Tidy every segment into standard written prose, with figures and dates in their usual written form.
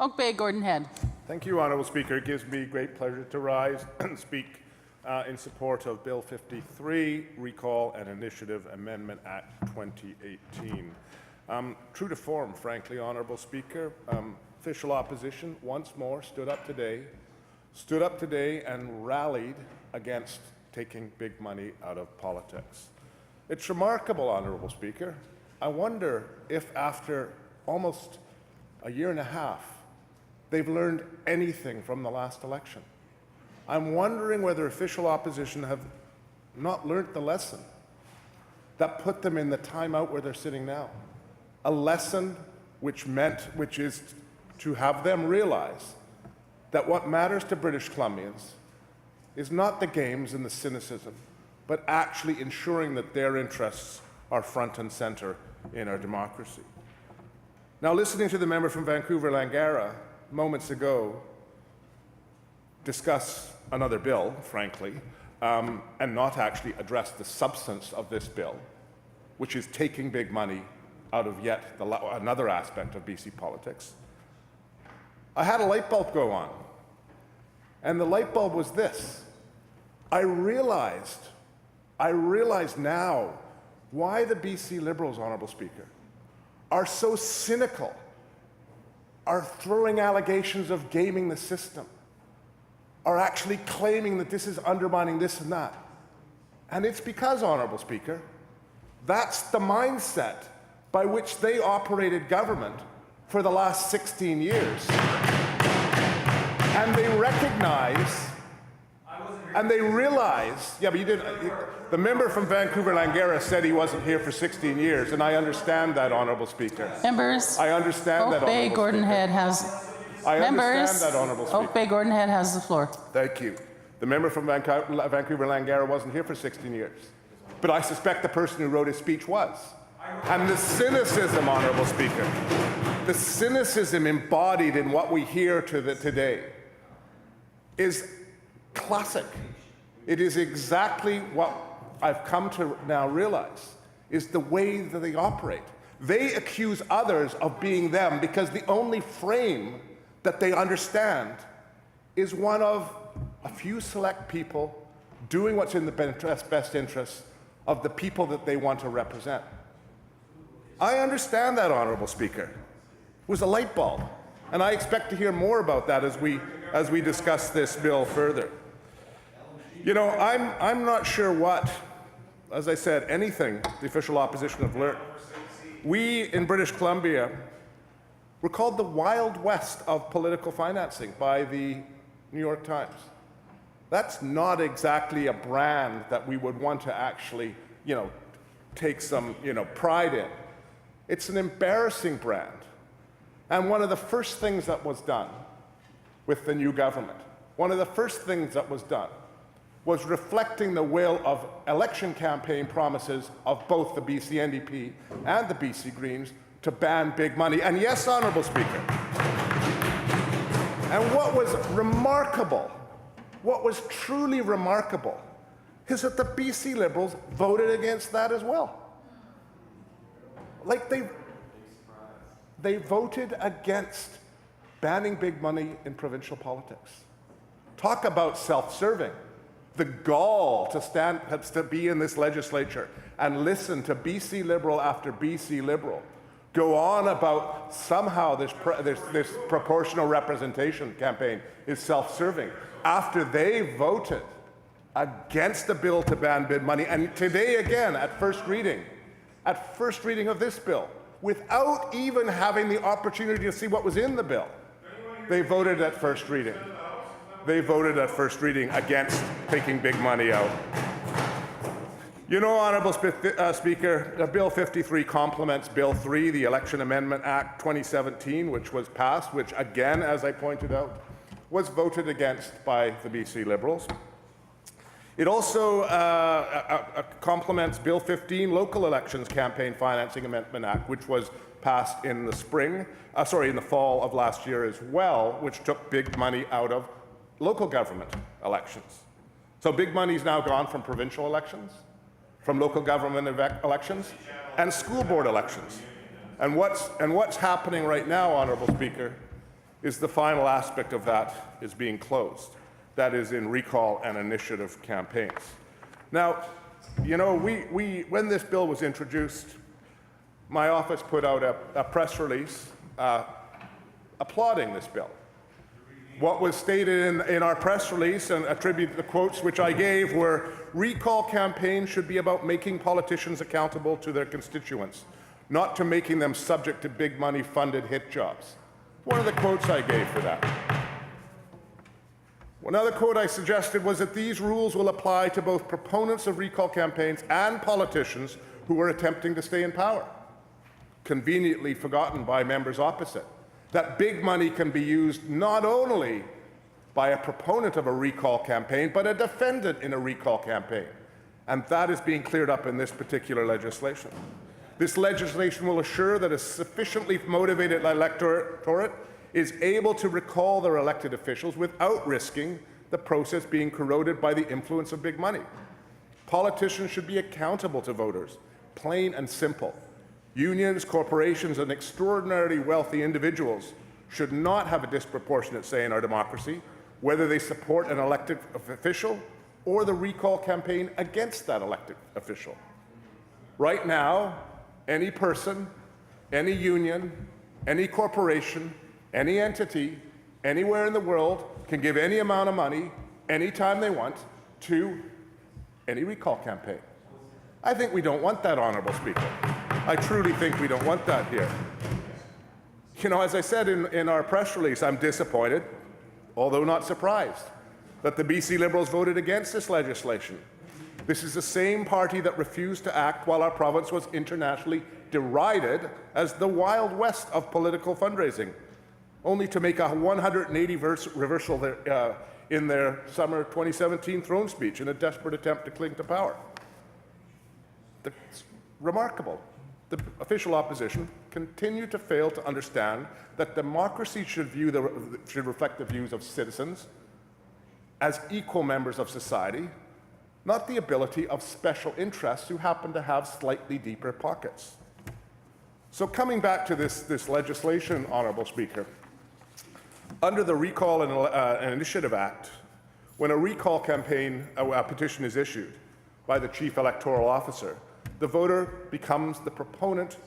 Oak Bay, Gordon Head. Thank you, Honourable Speaker. It gives me great pleasure to rise and speak in support of Bill 53, Recall and Initiative Amendment Act 2018. True to form, frankly, Honourable Speaker, official opposition once more stood up today and rallied against taking big money out of politics. It's remarkable, Honourable Speaker. I wonder if after almost a year and a half, they've learned anything from the last election. I'm wondering whether official opposition have not learned the lesson that put them in the timeout where they're sitting now. A lesson which is to have them realize that what matters to British Columbians is not the games and the cynicism, but actually ensuring that their interests are front and center in our democracy. Now, listening to the member from Vancouver-Langara moments ago discuss another bill, frankly, and not actually address the substance of this bill, which is taking big money out of yet another aspect of BC politics, I had a light bulb go on. And the light bulb was this. I realized now why the BC Liberals, Honourable Speaker, are so cynical, are throwing allegations of gaming the system, are actually claiming that this is undermining this and that. And it's because, Honourable Speaker, that's the mindset by which they operated government for the last 16 years. And they recognize, and they realize, yeah, but you didn't, the member from Vancouver-Langara said he wasn't here for 16 years, and I understand that, Honourable Speaker. Members, I understand that, Oak Bay, Honourable Gordon Speaker. Head has... I Members, understand that, Honourable Speaker. Oak Bay, Gordon Head has the floor. Thank you. The member from Vancouver-Langara wasn't here for 16 years, but I suspect the person who wrote his speech was. And the cynicism, Honourable Speaker, the cynicism embodied in what we hear today is classic. It is exactly what I've come to now realize is the way that they operate. They accuse others of being them because the only frame that they understand is one of a few select people doing what's in the best interest of the people that they want to represent. I understand that, Honourable Speaker. It was a light bulb, and I expect to hear more about that as we discuss this bill further. You know, I'm not sure what, as I said, anything the official opposition have learned. We in British Columbia were called the Wild West of political financing by the New York Times. That's not exactly a brand that we would want to actually, take some, pride in. It's an embarrassing brand. And one of the first things that was done with the new government, was reflecting the will of election campaign promises of both the BC NDP and the BC Greens to ban big money. And yes, Honourable Speaker, and what was remarkable, what was truly remarkable, is that the BC Liberals voted against that as well. Like they voted against banning big money in provincial politics. Talk about self-serving. The gall to be in this legislature and listen to BC Liberal after BC Liberal go on about somehow this proportional representation campaign is self-serving after they voted against the bill to ban big money. And today again, at first reading of this bill, without even having the opportunity to see what was in the bill, they voted at first reading. They voted at first reading against taking big money out. You know, Honourable Speaker, Bill 53 complements Bill 3, the Election Amendment Act 2017, which was passed, which again, as I pointed out, was voted against by the BC Liberals. It also complements Bill 15, Local Elections Campaign Financing Amendment Act, which was passed in the fall of last year as well, which took big money out of local government elections. So big money's now gone from provincial elections, from local government elections, and school board elections. And what's happening right now, Honourable Speaker, is the final aspect of that is being closed. That is in recall and initiative campaigns. Now, you know, when this bill was introduced, my office put out a press release applauding this bill. What was stated in our press release, and attribute the quotes which I gave, were recall campaigns should be about making politicians accountable to their constituents, not to making them subject to big money funded hit jobs. One of the quotes I gave for that. Another quote I suggested was that these rules will apply to both proponents of recall campaigns and politicians who are attempting to stay in power. Conveniently forgotten by members opposite. That big money can be used not only by a proponent of a recall campaign, but a defendant in a recall campaign. And that is being cleared up in this particular legislation. This legislation will assure that a sufficiently motivated electorate is able to recall their elected officials without risking the process being corroded by the influence of big money. Politicians should be accountable to voters, plain and simple. Unions, corporations, and extraordinarily wealthy individuals should not have a disproportionate say in our democracy, whether they support an elected official or the recall campaign against that elected official. Right now, any person, any union, any corporation, any entity, anywhere in the world can give any amount of money, anytime they want, to any recall campaign. I think we don't want that, Honourable Speaker. I truly think we don't want that here. You know, as I said in our press release, I'm disappointed, although not surprised, that the BC Liberals voted against this legislation. This is the same party that refused to act while our province was internationally derided as the Wild West of political fundraising, only to make a 180 reversal in their summer 2017 throne speech in a desperate attempt to cling to power. It's remarkable. The official opposition continue to fail to understand that democracy should reflect the views of citizens as equal members of society, not the ability of special interests who happen to have slightly deeper pockets. So coming back to this legislation, Honourable Speaker, under the Recall and Initiative Act, when a recall campaign, a petition is issued by the Chief Electoral Officer, the voter becomes the proponent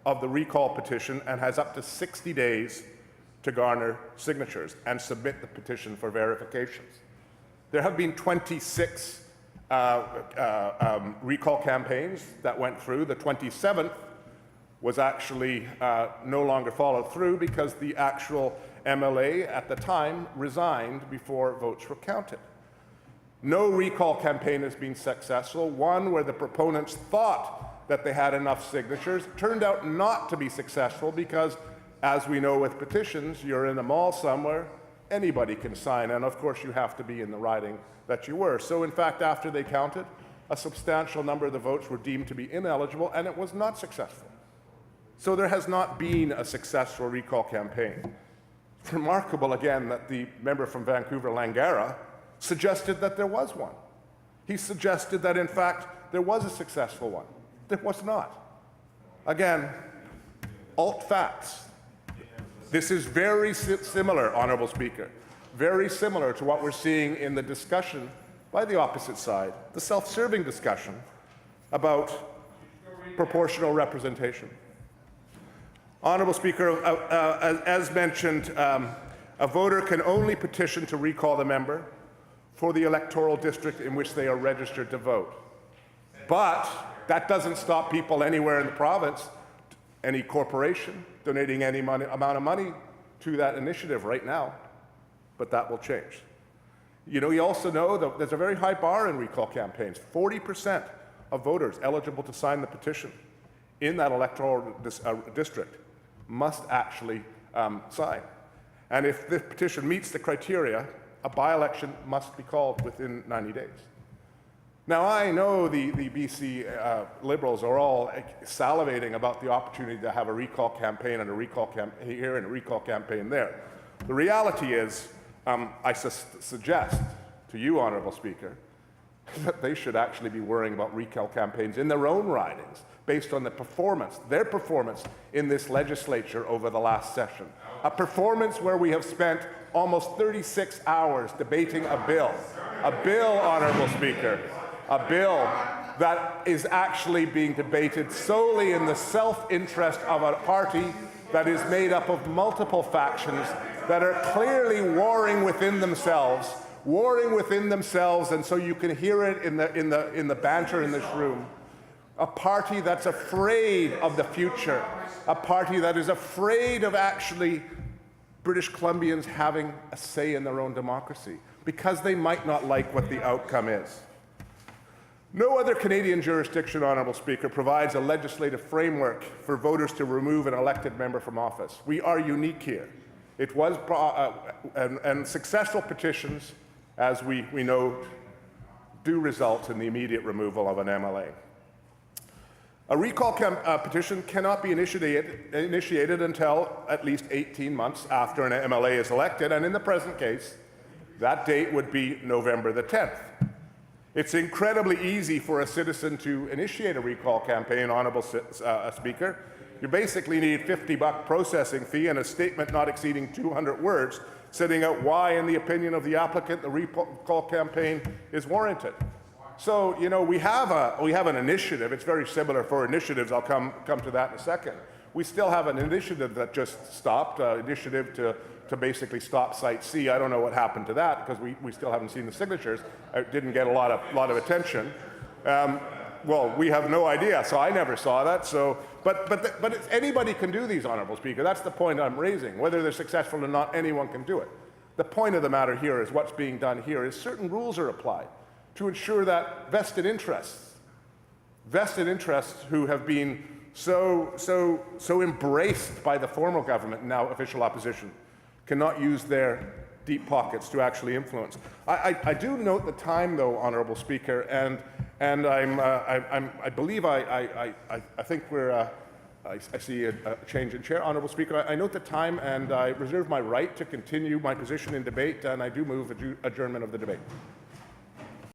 of the recall petition and has up to 60 days to garner signatures and submit the petition for verifications. There have been 26 recall campaigns that went through. The 27th was actually no longer followed through because the actual MLA at the time resigned before votes were counted. No recall campaign has been successful. One where the proponents thought that they had enough signatures turned out not to be successful because, as we know with petitions, you're in a mall somewhere, anybody can sign, and of course you have to be in the riding that you were. So in fact, after they counted, a substantial number of the votes were deemed to be ineligible, and it was not successful. So there has not been a successful recall campaign. It's remarkable, again, that the member from Vancouver, Langara, suggested that there was one. He suggested that, in fact, there was a successful one. There was not. Again, alt facts. This is very similar, Honourable Speaker, very similar to what we're seeing in the discussion by the opposite side, the self-serving discussion about proportional representation. Honourable Speaker, as mentioned, a voter can only petition to recall the member for the electoral district in which they are registered to vote. But that doesn't stop people anywhere in the province, any corporation, donating any amount of money to that initiative right now. But that will change. You know, you also know that there's a very high bar in recall campaigns. 40% of voters eligible to sign the petition in that electoral district must actually sign. And if the petition meets the criteria, a by-election must be called within 90 days. Now, I know the BC Liberals are all salivating about the opportunity to have a recall campaign and a recall campaign here and a recall campaign there. The reality is, I suggest to you, Honourable Speaker, that they should actually be worrying about recall campaigns in their own ridings based on their performance in this legislature over the last session. a performance where we have spent almost 36 hours debating a bill, Honourable Speaker, a bill that is actually being debated solely in the self-interest of a party that is made up of multiple factions that are clearly warring within themselves, and so you can hear it in the banter in this room. A party that's afraid of the future, a party that is afraid of actually British Columbians having a say in their own democracy because they might not like what the outcome is. No other Canadian jurisdiction, Honourable Speaker, provides a legislative framework for voters to remove an elected member from office. We are unique here. It was, and successful petitions, as we know, do result in the immediate removal of an MLA. A recall petition cannot be initiated until at least 18 months after an MLA is elected, and in the present case, that date would be November the 10th. It's incredibly easy for a citizen to initiate a recall campaign, Honourable Speaker. You basically need $50 processing fee and a statement not exceeding 200 words, setting out why, in the opinion of the applicant, the recall campaign is warranted. So, you know, we have an initiative. It's very similar for initiatives. I'll come to that in a second. We still have an initiative that just stopped, initiative to basically stop Site C. I don't know what happened to that because we still haven't seen the signatures. It didn't get a lot of attention. Well, we have no idea, so I never saw that. So, but anybody can do these, Honourable Speaker. That's the point I'm raising. Whether they're successful or not, anyone can do it. The point of the matter here is what's being done here is certain rules are applied to ensure that vested interests who have been so embraced by the formal government and now official opposition cannot use their deep pockets to actually influence. I do note the time, though, Honourable Speaker, and I believe I think we're. I see a change in chair, Honourable Speaker. I note the time, and I reserve my right to continue my position in debate, and I do move adjournment of the debate.